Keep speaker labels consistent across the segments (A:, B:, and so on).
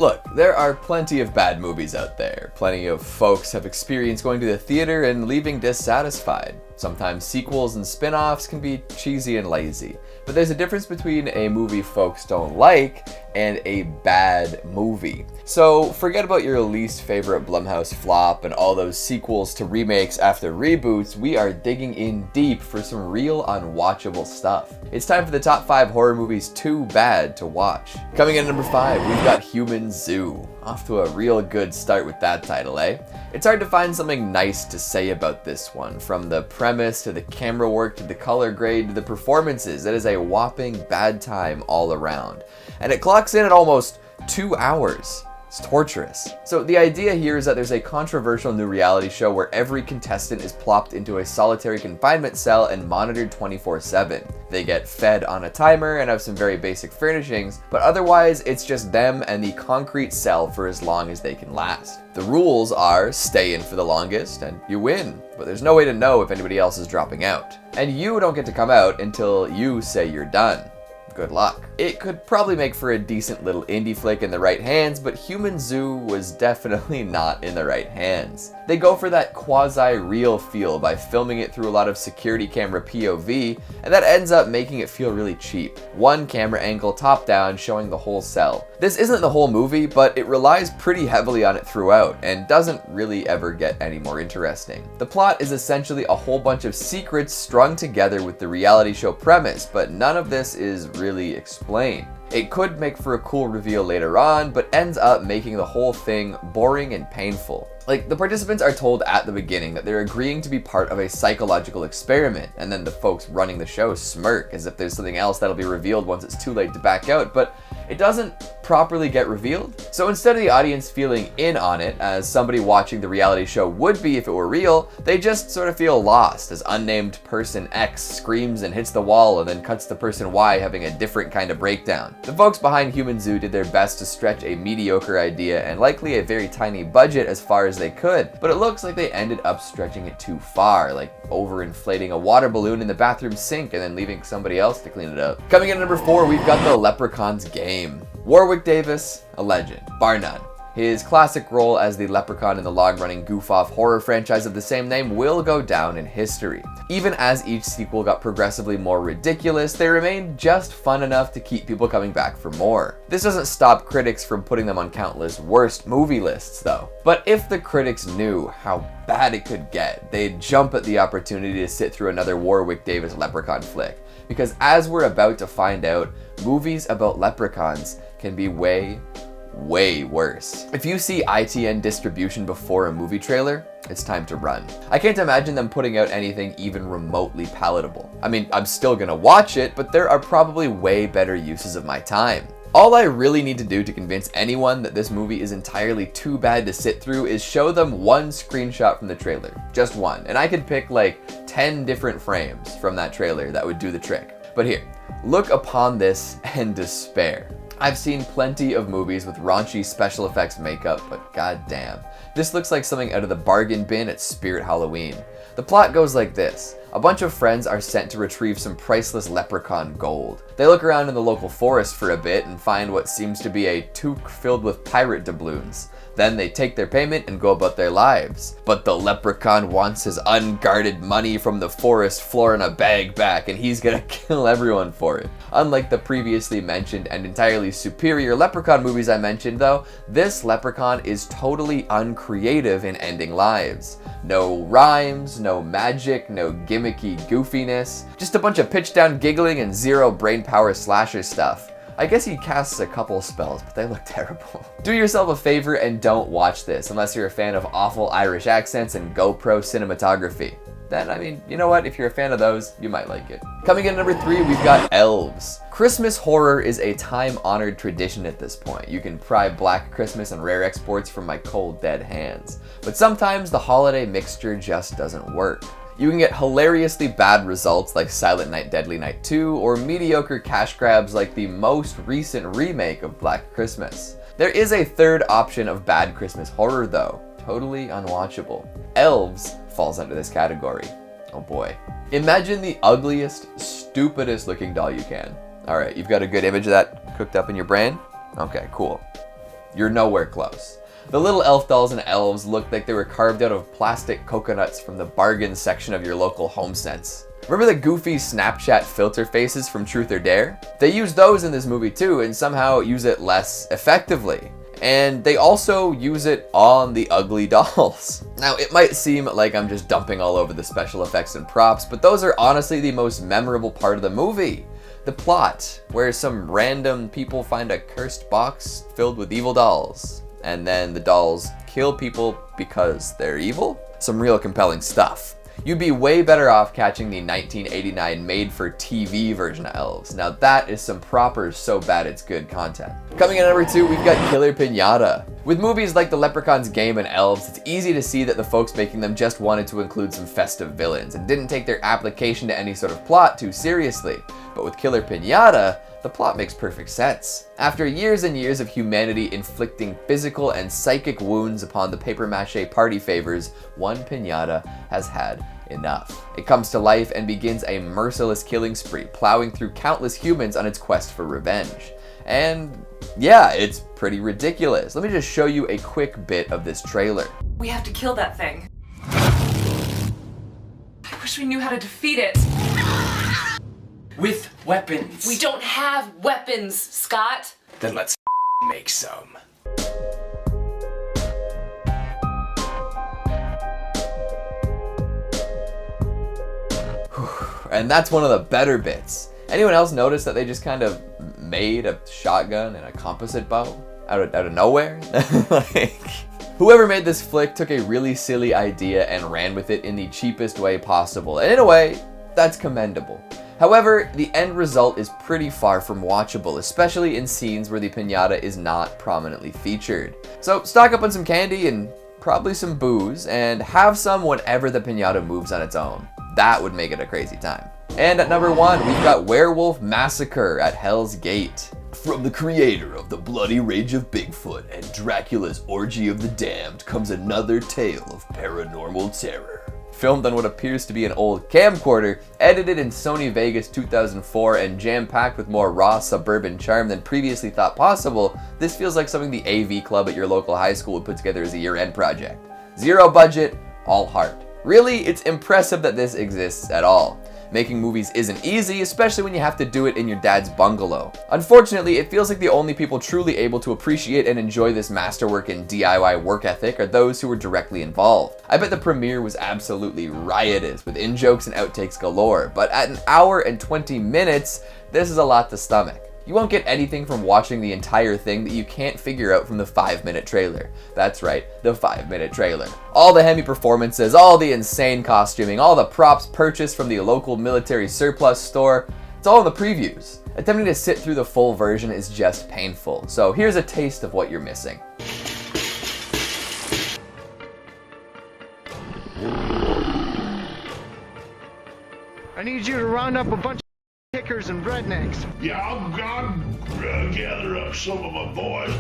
A: Look, there are plenty of bad movies out there. Plenty of folks have experienced going to the theater and leaving dissatisfied. Sometimes sequels and spin-offs can be cheesy and lazy. But there's a difference between a movie folks don't like and a bad movie. So forget about your least favorite Blumhouse flop and all those sequels to remakes after reboots. We are digging in deep for some real unwatchable stuff. It's time for the top 5 horror movies too bad to watch. Coming in at number 5, we've got Human Zoo. Off to a real good start with that title, eh? It's hard to find something nice to say about this one. From the premise, to the camera work, to the color grade, to the performances, it is a whopping bad time all around. And it clocks in at almost 2 hours. It's torturous. So the idea here is that there's a controversial new reality show where every contestant is plopped into a solitary confinement cell and monitored 24/7. They get fed on a timer and have some very basic furnishings, but otherwise it's just them and the concrete cell for as long as they can last. The rules are stay in for the longest and you win, but there's no way to know if anybody else is dropping out. And you don't get to come out until you say you're done. Good luck. It could probably make for a decent little indie flick in the right hands, but Human Zoo was definitely not in the right hands. They go for that quasi-real feel by filming it through a lot of security camera POV, and that ends up making it feel really cheap. One camera angle top down showing the whole cell. This isn't the whole movie, but it relies pretty heavily on it throughout, and doesn't really ever get any more interesting. The plot is essentially a whole bunch of secrets strung together with the reality show premise, but none of this is really explained. It could make for a cool reveal later on, but ends up making the whole thing boring and painful. Like, the participants are told at the beginning that they're agreeing to be part of a psychological experiment, and then the folks running the show smirk as if there's something else that'll be revealed once it's too late to back out, but it doesn't properly get revealed. So instead of the audience feeling in on it, as somebody watching the reality show would be if it were real, they just sort of feel lost as unnamed person X screams and hits the wall and then cuts to person Y having a different kind of breakdown. The folks behind Human Zoo did their best to stretch a mediocre idea and likely a very tiny budget as far as they could, but it looks like they ended up stretching it too far, like overinflating a water balloon in the bathroom sink and then leaving somebody else to clean it up. Coming in at number 4, we've got the Leprechauns Game. Warwick Davis, a legend, bar none. His classic role as the leprechaun in the long-running goof-off horror franchise of the same name will go down in history. Even as each sequel got progressively more ridiculous, they remained just fun enough to keep people coming back for more. This doesn't stop critics from putting them on countless worst movie lists, though. But if the critics knew how bad it could get, they'd jump at the opportunity to sit through another Warwick Davis leprechaun flick. Because as we're about to find out, movies about leprechauns can be way worse. If you see ITN distribution before a movie trailer, it's time to run. I can't imagine them putting out anything even remotely palatable. I mean, I'm still gonna watch it, but there are probably way better uses of my time. All I really need to do to convince anyone that this movie is entirely too bad to sit through is show them one screenshot from the trailer. Just one. And I could pick like 10 different frames from that trailer that would do the trick. But here, look upon this and despair. I've seen plenty of movies with raunchy special effects makeup, but goddamn, this looks like something out of the bargain bin at Spirit Halloween. The plot goes like this. A bunch of friends are sent to retrieve some priceless leprechaun gold. They look around in the local forest for a bit and find what seems to be a toque filled with pirate doubloons. Then they take their payment and go about their lives. But the leprechaun wants his unguarded money from the forest floor in a bag back, and he's gonna kill everyone for it. Unlike the previously mentioned and entirely superior leprechaun movies I mentioned though, this leprechaun is totally uncreative in ending lives. No rhymes, no magic, no gimmicky goofiness, just a bunch of pitch down giggling and zero brain power slasher stuff. I guess he casts a couple spells, but they look terrible. Do yourself a favor and don't watch this, unless you're a fan of awful Irish accents and GoPro cinematography. Then, I mean, you know what? If you're a fan of those, you might like it. Coming in at number 3, we've got Elves. Christmas horror is a time-honored tradition at this point. You can pry Black Christmas and rare exports from my cold, dead hands. But sometimes the holiday mixture just doesn't work. You can get hilariously bad results like Silent Night Deadly Night 2, or mediocre cash grabs like the most recent remake of Black Christmas. There is a third option of bad Christmas horror though, totally unwatchable. Elves falls under this category. Oh boy. Imagine the ugliest, stupidest looking doll you can. Alright, you've got a good image of that cooked up in your brain? Okay, cool. You're nowhere close. The little elf dolls and elves looked like they were carved out of plastic coconuts from the bargain section of your local HomeSense. Remember the goofy Snapchat filter faces from Truth or Dare? They use those in this movie too, and somehow use it less effectively. And they also use it on the ugly dolls. Now, it might seem like I'm just dumping all over the special effects and props, but those are honestly the most memorable part of the movie. The plot, where some random people find a cursed box filled with evil dolls, and then the dolls kill people because they're evil? Some real compelling stuff. You'd be way better off catching the 1989 made-for-TV version of Elves. Now that is some proper so bad it's good content. Coming in at number 2, we've got Killer Pinata. With movies like The Leprechauns Game and Elves, it's easy to see that the folks making them just wanted to include some festive villains and didn't take their application to any sort of plot too seriously. But with Killer Pinata, the plot makes perfect sense. After years and years of humanity inflicting physical and psychic wounds upon the papier-mâché party favors, one pinata has had enough. It comes to life and begins a merciless killing spree, plowing through countless humans on its quest for revenge. And yeah, it's pretty ridiculous. Let me just show you a quick bit of this trailer.
B: We have to kill that thing. I wish we knew how to defeat it.
C: With weapons.
B: We don't have weapons, Scott.
C: Then let's make some.
A: And that's one of the better bits. Anyone else notice that they just kind of made a shotgun and a composite bow out of nowhere? Like, whoever made this flick took a really silly idea and ran with it in the cheapest way possible. And in a way, that's commendable. However, the end result is pretty far from watchable, especially in scenes where the pinata is not prominently featured. So stock up on some candy and probably some booze, and have some whenever the pinata moves on its own. That would make it a crazy time. And at number 1, we've got Werewolf Massacre at Hell's Gate. From the creator of The Bloody Rage of Bigfoot and Dracula's Orgy of the Damned comes another tale of paranormal terror. Filmed on what appears to be an old camcorder, edited in Sony Vegas 2004 and jam-packed with more raw suburban charm than previously thought possible, this feels like something the AV club at your local high school would put together as a year-end project. Zero budget, all heart. Really, it's impressive that this exists at all. Making movies isn't easy, especially when you have to do it in your dad's bungalow. Unfortunately, it feels like the only people truly able to appreciate and enjoy this masterwork in DIY work ethic are those who were directly involved. I bet the premiere was absolutely riotous, with in-jokes and outtakes galore, but at an hour and 20 minutes, this is a lot to stomach. You won't get anything from watching the entire thing that you can't figure out from the 5-minute trailer. That's right, the 5-minute trailer. All the heavy performances, all the insane costuming, all the props purchased from the local military surplus store, it's all in the previews. Attempting to sit through the full version is just painful, so here's a taste of what you're missing.
D: I need you to round up a bunch of kickers and rednecks.
E: Yeah, I'll gather up some of my boys.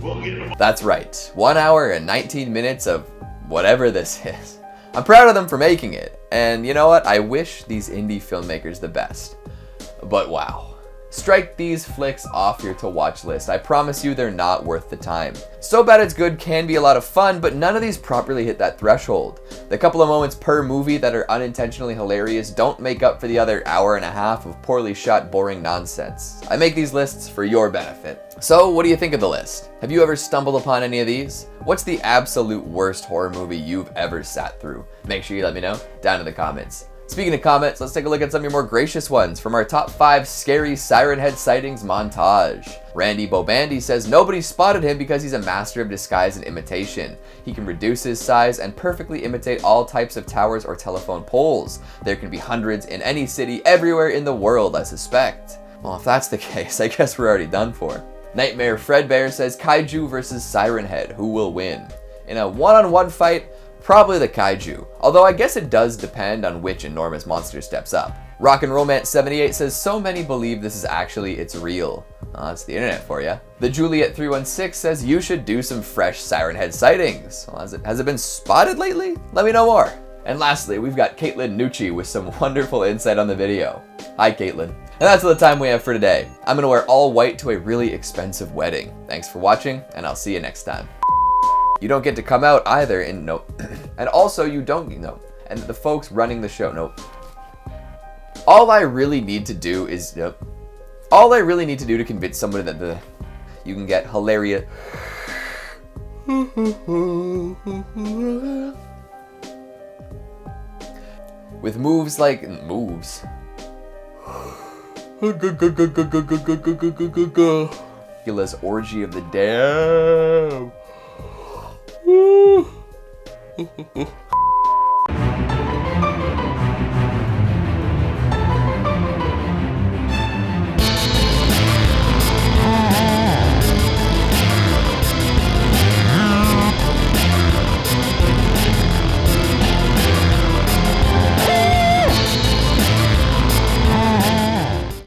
E: We'll get them.
A: That's right, 1 hour and 19 minutes of whatever this is. I'm proud of them for making it, and you know what? I wish these indie filmmakers the best. But wow. Strike these flicks off your to-watch list. I promise you they're not worth the time. So Bad It's Good can be a lot of fun, but none of these properly hit that threshold. The couple of moments per movie that are unintentionally hilarious don't make up for the other hour and a half of poorly shot, boring nonsense. I make these lists for your benefit. So what do you think of the list? Have you ever stumbled upon any of these? What's the absolute worst horror movie you've ever sat through? Make sure you let me know down in the comments. Speaking of comments, let's take a look at some of your more gracious ones from our top 5 scary siren head sightings montage. Randy Bobandy says nobody spotted him because he's a master of disguise and imitation. He can reduce his size and perfectly imitate all types of towers or telephone poles. There can be hundreds in any city everywhere in the world, I suspect. Well, if that's the case, I guess we're already done for. Nightmare Fredbear says Kaiju versus Siren Head, who will win? In a one-on-one fight, probably the Kaiju, although I guess it does depend on which enormous monster steps up. Rock and Romance 78 says so many believe this is actually it's real. That's the internet for you. The Juliet 316 says you should do some fresh Siren Head sightings. Well, has it been spotted lately? Let me know more. And lastly, we've got Caitlin Nucci with some wonderful insight on the video. Hi Caitlin. And that's all the time we have for today. I'm gonna wear all white to a really expensive wedding. Thanks for watching, and I'll see you next time. You don't get to come out either, and nope. And also you don't, and the folks running the show, nope. All I really need to do is, all I really need to do to convince somebody that you can get hilarious. With moves like moves. Dracula's orgy of the damn.